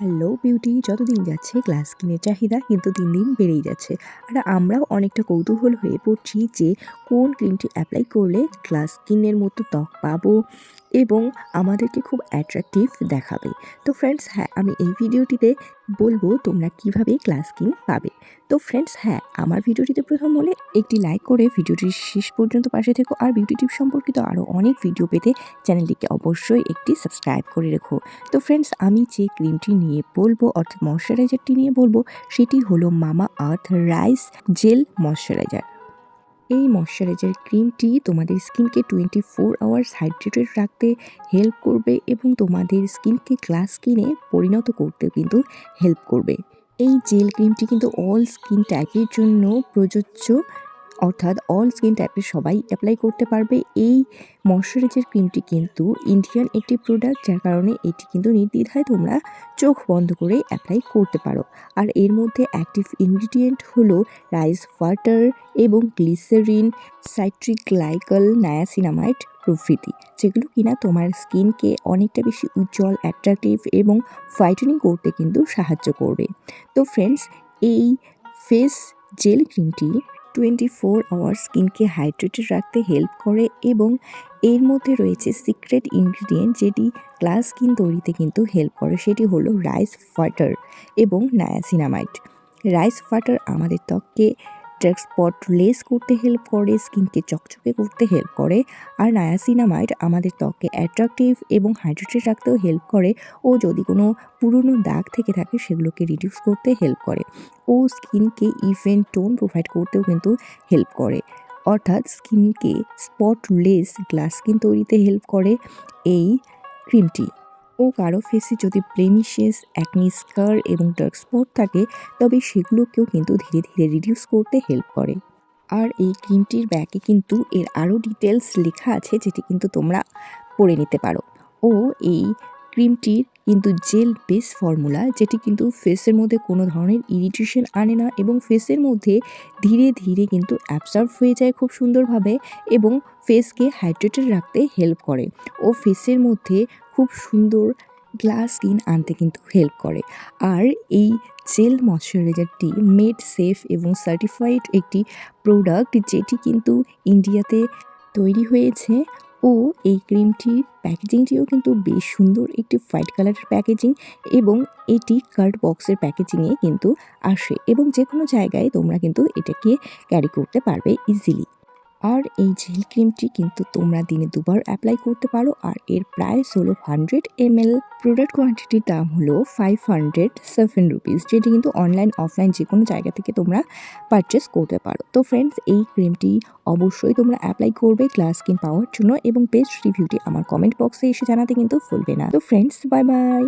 Hello beauty, যতদিন যাচ্ছে glass স্কিনের চাহিদা কিন্তু দিন দিন বেড়েই যাচ্ছে। আর আমরাও অনেকটা কৌতূহল হয়ে পড়ছি যে কোন ক্রিমটি অ্যাপ্লাই করলে গ্লাস স্কিনের মতো ত্বক পাবো এবং আমাদেরকে খুব অ্যাট্রাকটিভ দেখাবে। তো ফ্রেন্ডস, হ্যাঁ, আমি এই ভিডিওটিতে বলবো তোমরা কিভাবে গ্লাস স্কিন পাবে। তো ফ্রেন্ডস, হ্যাঁ, আমার ভিডিওটিতে প্রথম হলে একটি লাইক করে ভিডিওটির শেষ পর্যন্ত পাশে থেকো। আর বিউটি টিপ সম্পর্কিত আরও অনেক ভিডিও পেতে চ্যানেলটিকে অবশ্যই একটি সাবস্ক্রাইব করে রেখো। তো ফ্রেন্ডস, আমি যে ক্রিমটি নিয়ে বলবো অর্থাৎ ময়শ্চারাইজারটি নিয়ে বলবো সেটি হলো মামা আর্থ রাইস জেল ময়শ্চারাইজার। এই ময়শ্চারাইজার ক্রিমটি তোমাদের স্কিনকে 24 আওয়ার্স হাইড্রেটেড রাখতে হেল্প করবে এবং তোমাদের স্কিনকে গ্লাস স্কিনে পরিণত করতে কিন্তু হেল্প করবে। এই জেল ক্রিমটি কিন্তু অল স্কিন টাইপের জন্য প্রযোজ্য, অর্থাৎ অল স্কিন টাইপের সবাই অ্যাপ্লাই করতে পারবে। এই ময়শ্চারাইজার ক্রিমটি কিন্তু ইন্ডিয়ান একটি প্রোডাক্ট, যার কারণে এটি কিন্তু নির্দ্বিধায় তোমরা চোখ বন্ধ করে অ্যাপ্লাই করতে পারো। আর এর মধ্যে অ্যাক্টিভ ইনগ্রিডিয়েন্ট হলো রাইস ওয়াটার এবং গ্লিসারিন, সাইট্রিক গ্লাইকল, নায়াসিনামাইড প্রভৃতি, যেগুলো কিনা তোমার স্কিনকে অনেকটা বেশি উজ্জ্বল, অ্যাট্রাকটিভ এবং হোয়াইটেনিং করতে কিন্তু সাহায্য করবে। তো ফ্রেন্ডস, এই ফেস জেল ক্রিমটি 24 আওয়ার স্কিনকে হাইড্রেটেড রাখতে হেল্প করে এবং এর মধ্যে রয়েছে সিক্রেট ইনগ্রিডিয়েন্ট যেটি গ্লাস স্কিন তৈরিতে কিন্তু হেল্প করে, সেটি হলো রাইস ওয়াটার এবং নায়াসিনামাইড। রাইস ওয়াটার আমাদের ত্বককে ডার্ক স্পট লেস করতে হেল্প করে, স্কিনকে চকচকে করতে হেল্প করে। আর নায়াসিনামাইড আমাদের ত্বককে অ্যাট্রাকটিভ এবং হাইড্রেটেড রাখতেও হেল্প করে ও যদি কোনো পুরনো দাগ থেকে থাকে সেগুলোকে রিডিউস করতে হেল্প করে ও স্কিনকে ইভেন টোন প্রোভাইড করতেও কিন্তু হেল্প করে, অর্থাৎ স্কিনকে স্পটলেস গ্লাস স্কিন তৈরিতে হেল্প করে এই ক্রিমটি। ও কারো ফেসে যদি ব্লেমিশেস, অ্যাকনি, স্কার এবং ডার্ক স্পট থাকে তবে সেগুলোকেও কিন্তু ধীরে ধীরে রিডিউস করতে হেল্প করে। আর এই ক্রিমটির ব্যাকে কিন্তু এর আরও ডিটেলস লেখা আছে যেটি কিন্তু তোমরা পড়ে নিতে পারো। ও এই ক্রিমটির কিন্তু জেল বেস ফর্মুলা, যেটি কিন্তু ফেসের মধ্যে কোনো ধরনের ইরিটেশন আনে না এবং ফেসের মধ্যে ধীরে ধীরে কিন্তু অ্যাবসর্ব হয়ে যায় খুব সুন্দরভাবে এবং ফেসকে হাইড্রেটেড রাখতে হেল্প করে ও ফেসের মধ্যে খুব সুন্দর গ্লাস স্কিন আনতে কিন্তু হেল্প করে। আর এই জেল ময়শ্চারাইজারটি মেড সেফ এবং সার্টিফাইড একটি প্রোডাক্ট, যেটি কিন্তু ইন্ডিয়াতে তৈরি হয়েছে। ও এই ক্রিমটির প্যাকেজিংটিও কিন্তু বেশ সুন্দর, একটি হোয়াইট কালারের প্যাকেজিং এবং এটি কার্ড বক্সের প্যাকেজিংয়ে কিন্তু আসে এবং যে কোনো জায়গায় তোমরা কিন্তু এটাকে ক্যারি করতে পারবে ইজিলি। আর এই জেল ক্রিমটি কিন্তু তোমরা দিনে 2বার অ্যাপ্লাই করতে পারো। আর এর প্রাইস হলো 100 ml। প্রোডাক্ট কোয়ান্টিটির দাম হলো 507 রুপিস, যেটি কিন্তু অনলাইন অফলাইন যে কোনো জায়গা থেকে তোমরা পারচেস করতে পারো। তো ফ্রেন্ডস, এই ক্রিমটি অবশ্যই তোমরা অ্যাপ্লাই করবে গ্লাস স্কিন পাওয়ার জন্য এবং বেস্ট রিভিউটি আমার কমেন্ট বক্সে এসে জানাতে কিন্তু ভুলবে না। তো ফ্রেন্ডস, বাই বাই।